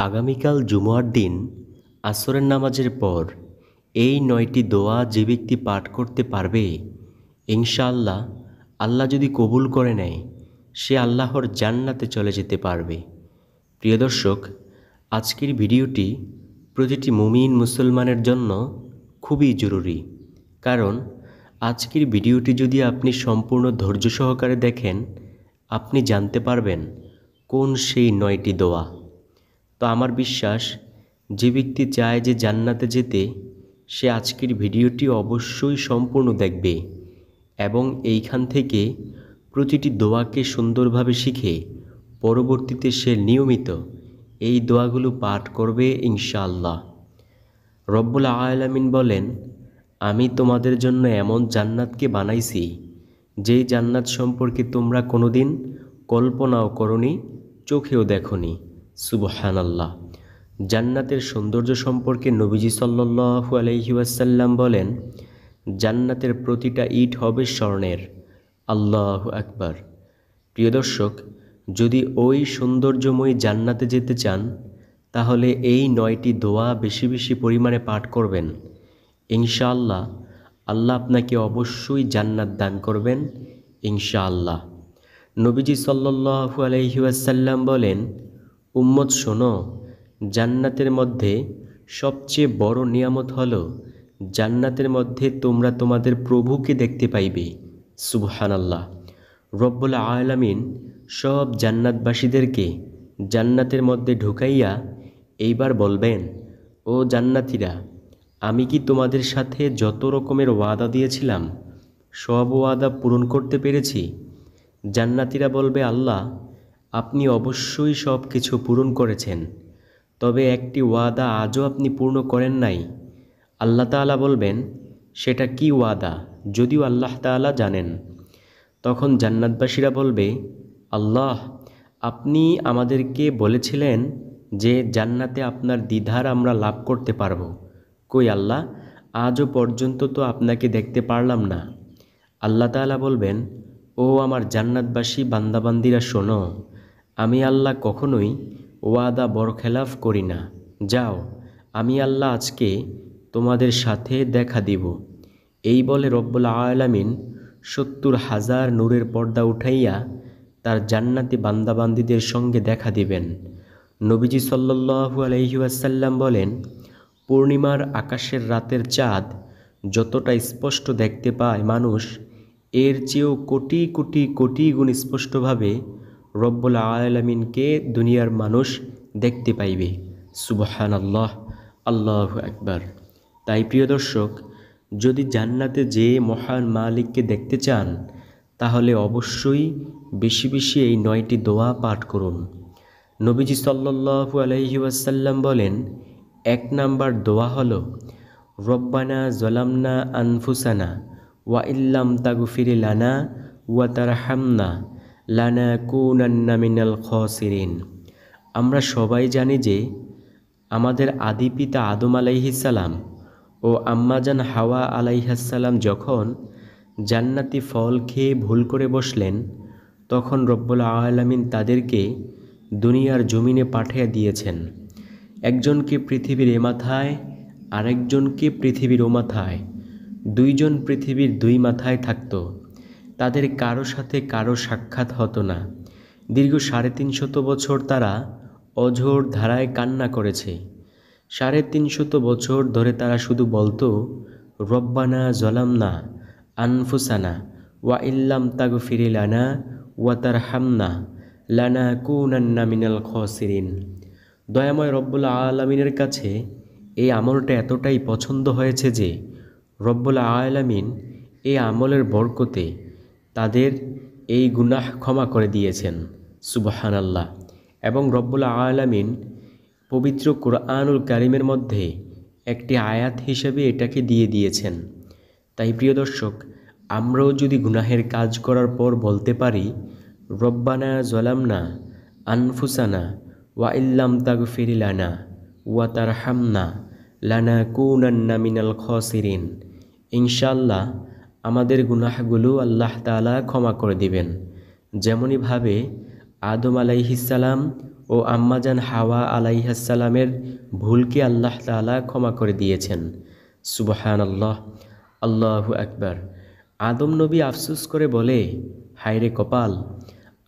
আগামীকাল জুমার দিন আসরের নামাজের পর এই ৯টি দোয়া যে ব্যক্তি পাঠ করতে পারবে, ইনশাআল্লাহ আল্লাহ যদি কবুল করে নেয়, সে আল্লাহর জান্নাতে চলে যেতে পারবে। প্রিয় দর্শক, আজকের ভিডিওটি প্রতিটি মুমিন মুসলমানের জন্য খুবই জরুরি। কারণ আজকের ভিডিওটি যদি আপনি সম্পূর্ণ ধৈর্য সহকারে দেখেন, আপনি জানতে পারবেন কোন সেই ৯টি দোয়া। তো আমার বিশ্বাস, যে ব্যক্তি চায় যে জান্নাতে যেতে, সে আজকের ভিডিওটি অবশ্যই সম্পূর্ণ দেখবে এবং এইখান থেকে প্রতিটি দোয়াকে সুন্দরভাবে শিখে পরবর্তীতে সে নিয়মিত এই দোয়াগুলো পাঠ করবে ইনশাআল্লাহ। রব্বুল আলামিন বলেন, আমি তোমাদের জন্য এমন জান্নাতকে বানাইছি যেই জান্নাত সম্পর্কে তোমরা কোনোদিন কল্পনাও করনি, চোখেও দেখনি। সুবহানাল্লাহ। জান্নাতের সৌন্দর্য সম্পর্কে নবীজি সাল্লাল্লাহু আলাইহি ওয়াসাল্লাম বলেন, জান্নাতের প্রতিটা ইট হবে স্বর্ণের। আল্লাহু আকবার। প্রিয় দর্শক, যদি ওই সৌন্দর্যময় জান্নাতে যেতে চান, তাহলে এই ৯টি দোয়া বেশি বেশি পরিমাণে পাঠ করবেন। ইনশাআল্লাহ আল্লাহ আপনাকে অবশ্যই জান্নাত দান করবেন ইনশাআল্লাহ। নবীজি সাল্লাল্লাহু আলাইহি ওয়াসাল্লাম বলেন, উম্মত শোনো, জান্নাতের মধ্যে সবচেয়ে বড় নিয়ামত হলো জান্নাতের মধ্যে তোমরা তোমাদের প্রভুকে দেখতে পাইবে। সুবহানাল্লাহ। রব্বুল আলামিন সব জান্নাতবাসীদেরকে জান্নাতের মধ্যে ঢুকাইয়া এইবার বলবেন, ও জান্নাতীরা, আমি কি তোমাদের সাথে যত রকমের ওয়াদা দিয়েছিলাম সব ওয়াদা পূরণ করতে পেরেছি? জান্নাতীরা বলবে, আল্লাহ, আপনি অবশ্যই সব কিছু পূরণ করেছেন, তবে একটি ওয়াদা আজও আপনি পূর্ণ করেন নাই। আল্লাহ তাআলা বলবেন, সেটা কি ওয়াদা? যদিও আল্লাহ তাআলা জানেন। তখন জান্নাতবাসীরা বলবে, আল্লাহ, আপনি আমাদেরকে বলেছিলেন যে জান্নাতে আপনার দ্বিধার আমরা লাভ করতে পারব। কই আল্লাহ, আজও পর্যন্ত তো আপনাকে দেখতে পারলাম না। আল্লাহ তাআলা বলবেন, ও আমার জান্নাতবাসী বান্দাবান্দিরা শোনো, আমি আল্লাহ কখনোই ওয়াদা বরখেলাফ করি না। যাও, আমি আল্লাহ আজকে তোমাদের সাথে দেখা দিব। এই বলে রব্বুল আলামিন ৭০,০০০ নূরের পর্দা উঠাইয়া তার জান্নাতি বান্দাবান্দিদের সঙ্গে দেখা দিবেন। নবীজি সাল্লাল্লাহু আলাইহি ওয়াসাল্লাম বলেন, পূর্ণিমার আকাশের রাতের চাঁদ যতটা স্পষ্ট দেখতে পায় মানুষ, এর চেয়েও কোটি কোটি কোটি গুণ স্পষ্টভাবে রব্বুল আলামিনকে দুনিয়ার মানুষ দেখতে পাইবে। সুবহানাল্লাহ। আল্লাহু আকবার। তাই প্রিয় দর্শক, যদি জান্নাতে যে মহান মালিককে দেখতে চান, তাহলে অবশ্যই বেশি বেশি এই ৯টি দোয়া পাঠ করুন। নবীজি সাল্লাল্লাহু আলাইহি ওয়াসাল্লাম বলেন, ১ নাম্বার দোয়া হলো, রব্বানা যালামনা আনফুসানা ওয়া ইল্লাম তাগফির লানা ওয়া তারহামনা লানাকুনান্না মিনাল খাসিরিন। আমরা সবাই জানি যে আমাদের আদি পিতা আদম আলাইহিস সালাম ও আম্মাজান হাওয়া আলাইহিস সালাম যখন জান্নাতি ফল খেয়ে ভুল করে বসলেন, তখন রব্বুল আলামিন তাদেরকে দুনিয়ার জমিনে পাঠিয়ে দিয়েছেন। একজনকে পৃথিবীর এ মাথায়, আরেকজনকে পৃথিবীর ও মাথায়। দুইজন পৃথিবীর দুই মাথায় থাকত। তাদের কারো সাথে কারো সাক্ষাৎ হতো না। দীর্ঘ ৩৫০ বছর তারা অঝোর ধারায় কান্না করেছে। ৩৫০ বছর ধরে তারা শুধু বলতো, রব্বানা যালামনা আনফুসানা ওয়া ইল্লাম তাগফির লানা ওয়া তারহামনা লানাকুনান্না মিনাল খাসিরিন। দয়াময় রব্বুল আলামিনের কাছে এই আমলটা এতটাই পছন্দ হয়েছে যে রব্বুল আলামিন এই আমলের বরকতে তাদের এই গুনাহ ক্ষমা করে দিয়েছেন। সুবহানাল্লাহ। এবং রব্বুল আলামিন পবিত্র কুরআনুল কারীমের মধ্যে একটি আয়াত হিসেবে এটাকে দিয়ে দিয়েছেন। তাই প্রিয় দর্শক, আমরাও যদি গুনাহের কাজ করার পর বলতে পারি, রব্বানা যালামনা আনফুসানা ওয়া ইল্লাম তাগফির লানা ওয়া তারহামনা লানাকুনান্না মিনাল খাসিরিন, ইনশাআল্লাহ আমাদের গুনাহগুলো আল্লাহ তাআলা ক্ষমা করে দিবেন। যেমনিভাবে আদম আলাইহিস সালাম ও ও আম্মাজান হাওয়া আলাইহাসসালামের ভুলকে আল্লাহ তাআলা ক্ষমা করে দিয়েছেন। সুবহানাল্লাহ, আল্লাহু আকবার। আদম নবী আফসোস করে বলে, হায়রে কপাল,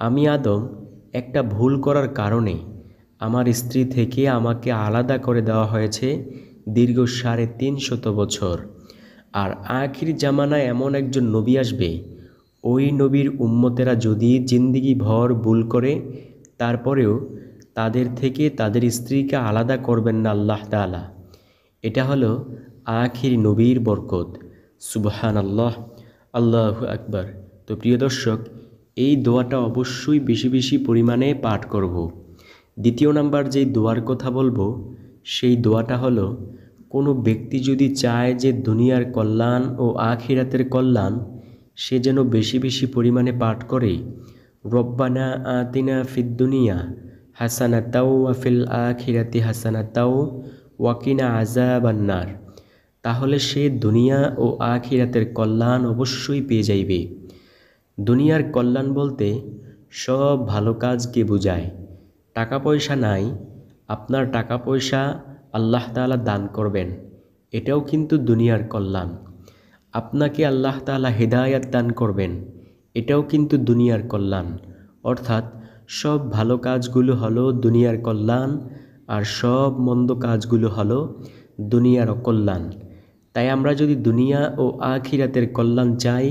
আমি আদম একটা ভুল করার কারণে আমার স্ত্রী থেকে আমাকে আলাদা করে দেওয়া হয়েছে দীর্ঘ 350 বছর। আর আখির জামানায় এমন একজন নবী আসবে, ওই নবীর উম্মতেরা যদি জিন্দিগি ভর ভুল করে তারপরেও তাদের থেকে তাদের স্ত্রীকে আলাদা করবেন না আল্লাহ তাআলা। এটা হলো আখির নবীর বরকত। সুবহানাল্লাহ, আল্লাহু আকবার। তো প্রিয় দর্শক, এই দোয়াটা অবশ্যই বেশি বেশি পরিমাণে পাঠ করব। দ্বিতীয় নাম্বার যেই দোয়ার কথা বলবো, সেই দোয়াটা হলো, কোনো ব্যক্তি যদি চায় যে দুনিয়ার কল্যাণ ও আখিরাতের কল্যাণ, সে যেন বেশি বেশি পরিমাণে পাঠ করে রব্বানা আতিনা ফিদ দুনিয়া হাসানাতাও ওয়া ফিল আখিরাতি হাসানাতাও ওয়া কিনা আযাবান্নার, তাহলে সে দুনিয়া ও আখিরাতের কল্যাণ অবশ্যই পেয়ে যাইবে। দুনিয়ার কল্যাণ বলতে সব ভালো কাজকে বোঝায়। টাকা পয়সা নাই, আপনার টাকা পয়সা আল্লাহ তাআলা দান করবেন, এটাও কিন্তু দুনিয়ার কল্যাণ। আপনাকে আল্লাহ তাআলা হেদায়াত দান করবেন, এটাও কিন্তু দুনিয়ার কল্যাণ। অর্থাৎ সব ভালো কাজগুলো হলো দুনিয়ার কল্যাণ, আর সব মন্দ কাজগুলো হলো দুনিয়ার অকল্যাণ। তাই আমরা যদি দুনিয়া ও আখিরাতের কল্যাণ চাই,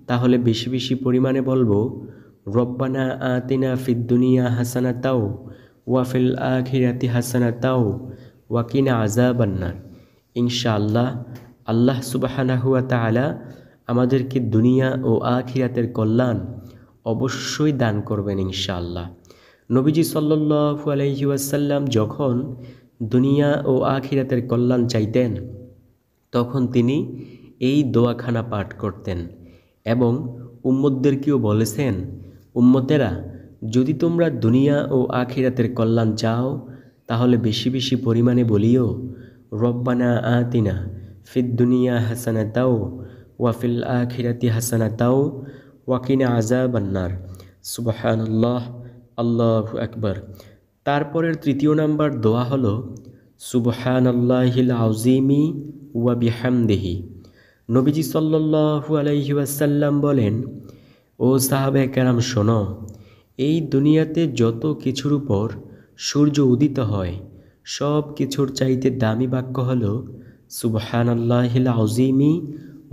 তাহলে বেশি বেশি পরিমাণে বলবো রব্বানা আতিনা ফিদ দুনিয়া হাসানাতাও ওয়া ফিল আখিরাতি হাসানাতাও ওয়া কিনা আযাবান্নার। ইনশাআল্লাহ আল্লাহ সুবহানাহু ওয়া তাআলা আমাদেরকে দুনিয়া ও আখিরাতের কল্যাণ অবশ্যই দান করবেন ইনশাআল্লাহ। নবীজি সাল্লাল্লাহু আলাইহি ওয়াসাল্লাম যখন দুনিয়া ও আখিরাতের কল্যাণ চাইতেন, তখন তিনি এই দোয়াখানা পাঠ করতেন এবং উম্মতদেরকেও বলেছেন, উম্মতেরা, যদি তোমরা দুনিয়া ও আখিরাতের কল্যাণ চাও, তাহলে বেশি বেশি পরিমাণে বলিও রব্বানা আতিনা ফিদ দুনিয়া হাসানাতাও ওয়া ফিল আখিরাতি হাসানাতাও ওয়া কিনা আযাবান্নার। সুবহানাল্লাহ, আল্লাহু আকবার। তারপরের তৃতীয় নাম্বার দোয়া হলো সুবহানাল্লাহিল আযীমি ওয়া বিহামদিহি। নবীজি সাল্লাল্লাহু আলাইহি ওয়াসাল্লাম বলেন, ও সাহাবায়ে কেরাম শোনো, এই দুনিয়াতে যত কিছুর উপর সূর্য উদিত হয়, সব কিছুর চাইতে দামি বাক্য হলো সুবহানাল্লাহিল আযীমি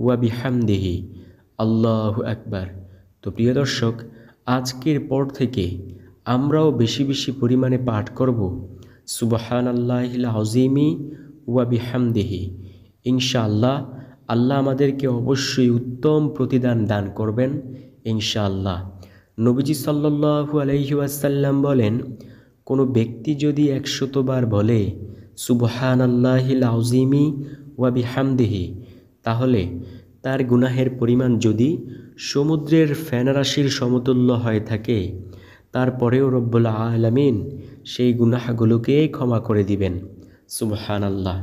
ওয়া বিহামদিহি, আল্লাহু আকবার। তো প্রিয় দর্শক, আজকের পর থেকে আমরাও বেশি বেশি পরিমাণে পাঠ করব সুবহানাল্লাহিল আযীমি ওয়া বিহামদিহি। ইনশাআল্লাহ আল্লাহ আমাদেরকে অবশ্যই উত্তম প্রতিদান দান করবেন ইনশাআল্লাহ। নবীজি সাল্লাল্লাহু আলাইহি ওয়াসাল্লাম বলেন, কোনো ব্যক্তি যদি 100 বার বলে সুবহানাল্লাহিল আযীমি ওয়া বিহামদিহি, তাহলে তার গুনাহের পরিমাণ যদি সমুদ্রের ফেনারাশির সমতুল্য হয়ে থাকে, তারপরেও রব্বুল আলামিন সেই গুনাহগুলোকে ক্ষমা করে দিবেন। সুবহানাল্লাহ।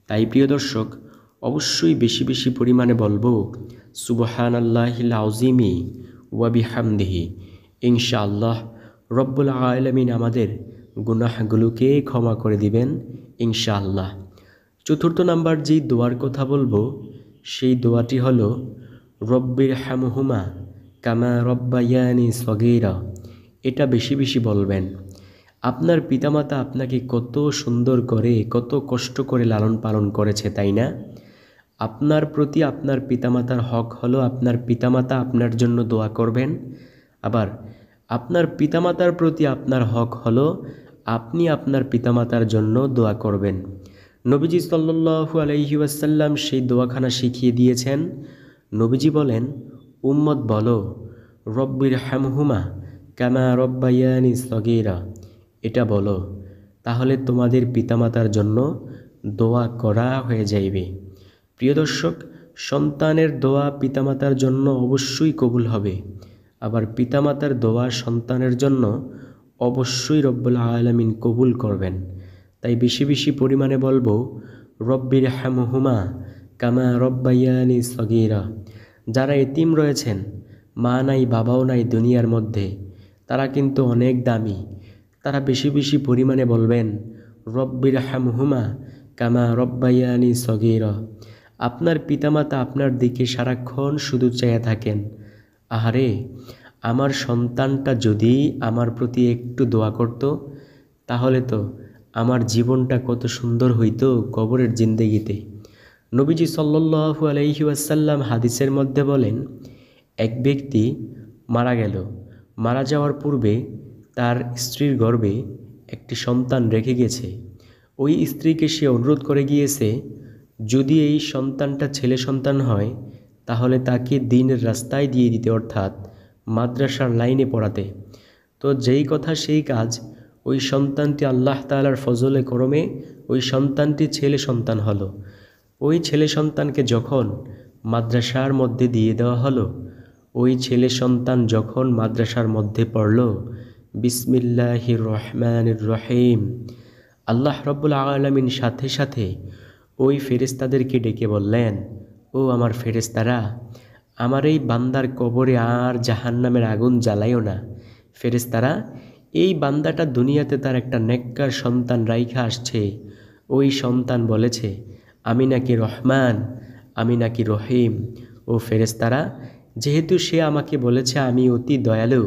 তাই প্রিয় দর্শক, অবশ্যই বেশি বেশি পরিমাণে বলবো সুবহানাল্লাহিল আযীমি ওয়া বিহামদিহি। ইনশাআল্লাহ রব্বুল আলামিন আমাদের গুনাহগুলোকে ক্ষমা করে দিবেন ইনশাআল্লাহ। চতুর্থ নাম্বার যেই দোয়ার কথা বলবো, সেই দোয়াটি হলো রব্বির হামহুমা কামা রব্বায়ানি সগীরা। এটা বেশি বেশি বলবেন। আপনার পিতামাতা আপনাকে কত সুন্দর করে, কত কষ্ট করে লালন পালন করেছে, তাই না? আপনার প্রতি আপনার পিতামাতার হক হলো আপনার পিতামাতা আপনার জন্য দোয়া করবেন। আবার আপনার পিতামাতার প্রতি আপনার হক হলো আপনি আপনার পিতামাতার জন্য দোয়া করবেন। নবীজি সাল্লাল্লাহু আলাইহি ওয়াসাল্লাম সেই দোয়াখানা শিখিয়ে দিয়েছেন। নবীজি বলেন, উম্মত বলো রব্বির হামহুমা কামা রব্বায়ানি সগীরা। এটা বলো, তাহলে তোমাদের পিতামাতার জন্য দোয়া করা হয়ে যাইবে। প্রিয় দর্শক, সন্তানের দোয়া পিতামাতার জন্য অবশ্যই কবুল হবে। আবার পিতামাতার দোয়া সন্তানের জন্য অবশ্যই রব্বুল আলামিন কবুল করবেন। তাই বেশি বেশি পরিমাণে বলবো রব্বির হামহুমা কামা রব্বায়ানি সগীরা। যারা এতিম রয়েছেন, মা নাই বাবাও নাই দুনিয়ার মধ্যে, তারা কিন্তু অনেক দামি। তারা বেশি বেশি পরিমাণে বলবেন রব্বির হামহুমা কামা রব্বায়ানি সগীরা। আপনার পিতামাতা আপনার দিকে সারাক্ষণ শুধু চেয়ে থাকেন, আহারে আমার সন্তানটা যদি আমার প্রতি একটু দোয়া করত, তাহলে তো আমার জীবনটা কত সুন্দর হইতো কবরের জিন্দেগিতে। নবীজি সাল্লাল্লাহু আলাইহি ওয়াসাল্লাম হাদিসের মধ্যে বলেন, এক ব্যক্তি মারা গেল, মারা যাওয়ার পূর্বে তার স্ত্রীর গর্ভে একটি সন্তান রেখে গেছে। ওই স্ত্রীকে সে অনুরোধ করে গিয়েছে, যদি এই সন্তানটা ছেলে সন্তান হয় তাহলে তাকে দ্বীনের রাস্তায় দিয়ে দিতে, অর্থাৎ মাদ্রাসার লাইনে পড়াতে। তো যেই কথা সেই কাজ, ওই সন্তানটি আল্লাহ তাআলার ফজলে করমে ওই সন্তানটি ছেলে সন্তান হলো। ওই ছেলে সন্তানকে যখন মাদ্রাসার মধ্যে দিয়ে দেওয়া হলো, ওই ছেলে সন্তান যখন মাদ্রাসার মধ্যে পড়ল, বিসমিল্লাহির রহমানির রহিম, আল্লাহ রব্বুল আলামিন সাথে সাথে ওই ফেরেশতাদেরকে ডেকে বললেন, ও আমার ফেরেশতারা, আমার এই বান্দার কবরে আর জাহান্নামের আগুন জ্বালাইও না। ফেরেশতারা, এই বান্দাটা দুনিয়াতে তার একটা নেককার সন্তান রাইখা আসছে, ওই সন্তান বলেছে আমি নাকি রহমান, আমি নাকি রহিম। ও ফেরেশতারা, যেহেতু সে আমাকে বলেছে আমি অতি দয়ালু,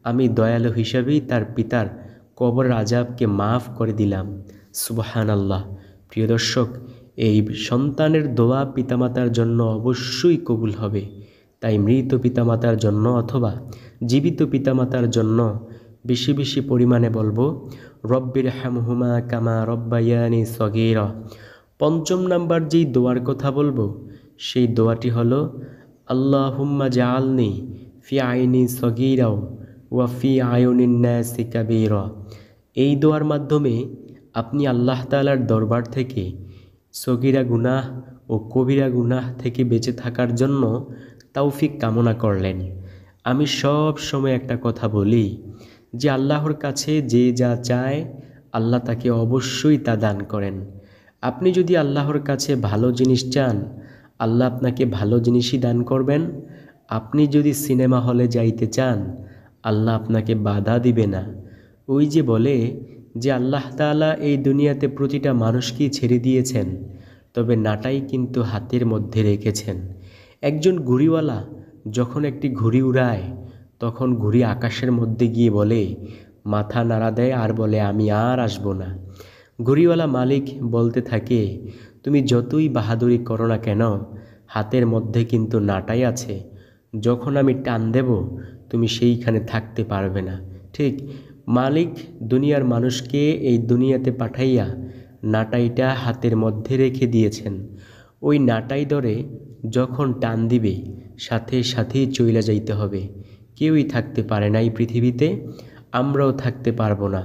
আমি দয়ালু হিসাবেই তার পিতার কবর আযাবকে মাফ করে দিলাম। সুবহানাল্লাহ। প্রিয় দর্শক, এই সন্তানের দোয়া পিতামাতার জন্য অবশ্যই কবুল হবে। তাই মৃত পিতামাতার জন্য অথবা জীবিত পিতামাতার জন্য বেশি বেশি পরিমাণে বলবো রব্বির হামহুমা কামা রব্বায়ানি সগীরা। পঞ্চম নাম্বার যেই দোয়ার কথা বলবো সেই দোয়াটি হলো আল্লাহুম্মা জাআলনি ফি আইনি সগীরাও ওয়া ফি আয়ুনিন নাসি কাবীরা। এই দোয়ার মাধ্যমে আপনি আল্লাহ তাআলার দরবার থেকে সগীরা গুনাহ ও কবিরা গুনাহ থেকে বেঁচে থাকার জন্য তৌফিক কামনা করলেন। আমি সব সময় একটা কথা বলি যে আল্লাহর কাছে যে যা চায় আল্লাহ তাকে অবশ্যই তা দান করেন। আপনি যদি আল্লাহর কাছে ভালো জিনিস চান, আল্লাহ আপনাকে ভালো জিনিসই দান করবেন। আপনি যদি সিনেমা হলে যাইতে চান, আল্লাহ আপনাকে বাধা দিবে না। ওই যে বলে যে আল্লাহ তাআলা এই দুনিয়াতে প্রতিটা মানুষকেই ছেড়ে দিয়েছেন, তবে নাটাই কিন্তু হাতের মধ্যে রেখেছেন। একজন ঘুড়িওয়ালা যখন একটি ঘুড়ি উড়ায়, তখন ঘুড়ি আকাশের মধ্যে গিয়ে বলে, মাথা নাড়া দেয় আর বলে আমি আর আসবো না। ঘুড়িওয়ালা মালিক বলতে থাকে, তুমি যতই বাহাদুরি করো না কেন, হাতের মধ্যে কিন্তু নাটাই আছে, যখন আমি টান দেব তুমি সেইখানে থাকতে পারবে না। ঠিক মালিক দুনিয়ার মানুষকে এই দুনিয়াতে পাঠাইয়া নাটাইটা হাতের মধ্যে রেখে দিয়েছেন। ওই নাটাই ধরে যখন টান দিবে সাথে সাথেই চইলা যাইতে হবে। কেউই থাকতে পারে না এই পৃথিবীতে, আমরাও থাকতে পারবো না।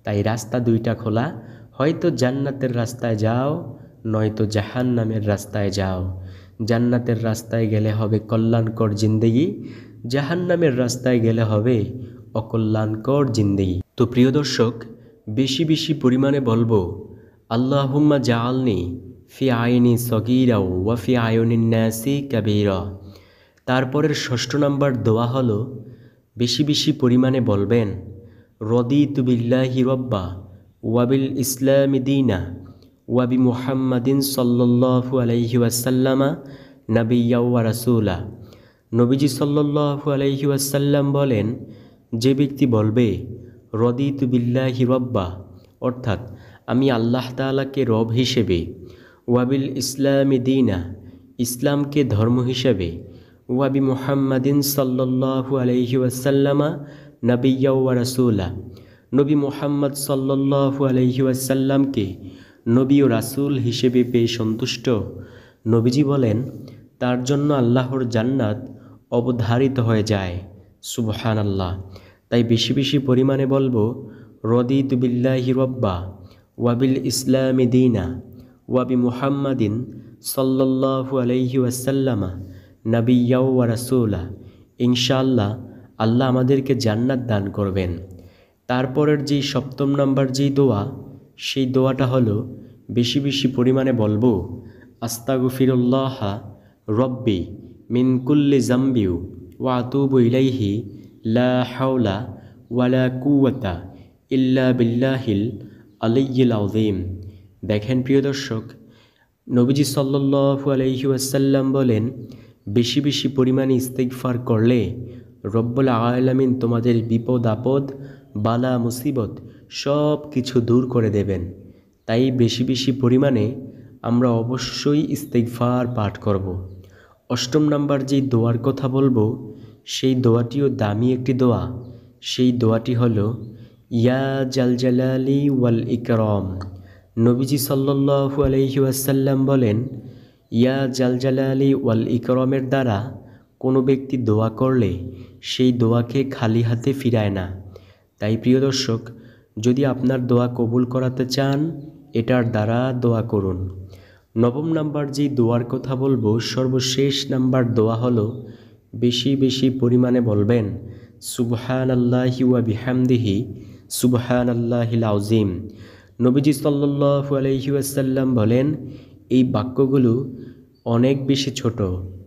তাই রাস্তা দুইটা খোলা, হয়তো জান্নাতের রাস্তায় যাও, নয়তো জাহান্নামের রাস্তায় যাও। জান্নাতের রাস্তায় গেলে হবে কল্যাণকর জিন্দেগি, জাহান্নামের রাস্তায় গেলে হবে অকল্যাণকর জিন্দেগি। তো প্রিয় দর্শক, বেশি বেশি পরিমাণে বলবো আল্লাহুম্মা জাআলনি ফি আইনি সগীরা ওয়া ফি আয়ুনিন নাসি কাবীরা। তারপরের ষষ্ঠ নাম্বার দোয়া হলো বেশি বেশি পরিমাণে বলবেন রদিতু বিল্লাহি রব্বা ওয়া বিল ইসলামি দীনা ওয়া বি মুহাম্মাদিন সাল্লাল্লাহু আলাইহি ওয়াসাল্লামা নাবিয়্যা ওয়া রাসূলা। নবীজি সাল্লাল্লাহু আলাইহি ওয়াসাল্লাম বলেন, যে ব্যক্তি বলবে রদিতু বিল্লাহি রব্বা, অর্থাৎ আমি আল্লাহ তাআলাকে রব হিসেবে, ওয়াবিল ইসলামি দীনা, ইসলামকে ধর্ম হিসেবে, ওয়াবি মুহাম্মাদিন সাল্লাল্লাহু আলাইহি ওয়াসাল্লামা নাবিয়্যা ওয়া রাসূলা, নবী মুহাম্মদ সাল্লাল্লাহু আলাইহি ওয়াসাল্লামকে নবী ও রাসূল হিসেবে পেয়ে সন্তুষ্ট। নবীজি বলেন, তার জন্য আল্লাহর জান্নাত অবধারিত হয়ে যায়। সুবহানাল্লাহ। তাই বেশি বেশি পরিমাণে বলবো রদিতু বিল্লাহি রব্বা ওয়াবিল ইসলামি দীনা ওয়াবি মুহাম্মাদিন সাল্লাল্লাহু আলাইহি ওয়াসাল্লামা নাবিয়্যা ওয়া রাসূলা। ইনশাআল্লাহ আল্লাহ আমাদেরকে জান্নাত দান করবেন। তারপরের যেই সপ্তম নাম্বার যেই দোয়া, সেই দোয়াটা হলো বেশি বেশি পরিমাণে বলবো আস্তাগফিরুল্লাহ রব্বি মিন কুল্লি জামবি ওয়া আতুবু ইলাইহি লা হাওলা ওয়ালা কুওয়াতা ইল্লা বিল্লাহিল আলিয়্যিল আযীম। দেখেন প্রিয় দর্শক, নবীজি সাল্লাল্লাহু আলাইহি ওয়াসাল্লাম বলেন, বেশি বেশি পরিমাণে ইস্তিগফার করলে রব্বুল আলামিন তোমাদের বিপদ আপদ, বালা মুসিবত সব কিছু দূর করে দেবেন। তাই বেশি বেশি পরিমাণে আমরা অবশ্যই ইস্তিগফার পাঠ করব। অষ্টম নাম্বার যেই দোয়ার কথা বলবো, সেই দোয়াটিও দামি একটি দোয়া। সেই দোয়াটি হলো ইয়া জাল জালালি ওয়াল ইকরাম। নবীজি সাল্লাল্লাহু আলাইহি ওয়াসাল্লাম বলেন, ইয়া জাল জালালি ওয়াল ইকরামের দ্বারা কোনো ব্যক্তি দোয়া করলে সেই দোয়াকে খালি হাতে ফিরায় না। তাই প্রিয় দর্শক, যদি আপনার দোয়া কবুল করাতে চান, এটার দ্বারা দোয়া করুন। নবম নাম্বার যেই দোয়ার কথা বলবো, সর্বশেষ নাম্বার দোয়া হলো বেশি বেশি পরিমাণে বলবেন সুবহানাল্লাহি ওয়া বিহামদিহি সুবহানাল্লাহিল আযীম। নবীজি সাল্লাল্লাহু আলাইহি ওয়াসাল্লাম বলেন, এই বাক্যগুলো অনেক বেশি ছোট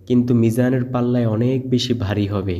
কিন্তু মিজানের পাল্লায় অনেক বেশি ভারী হবে।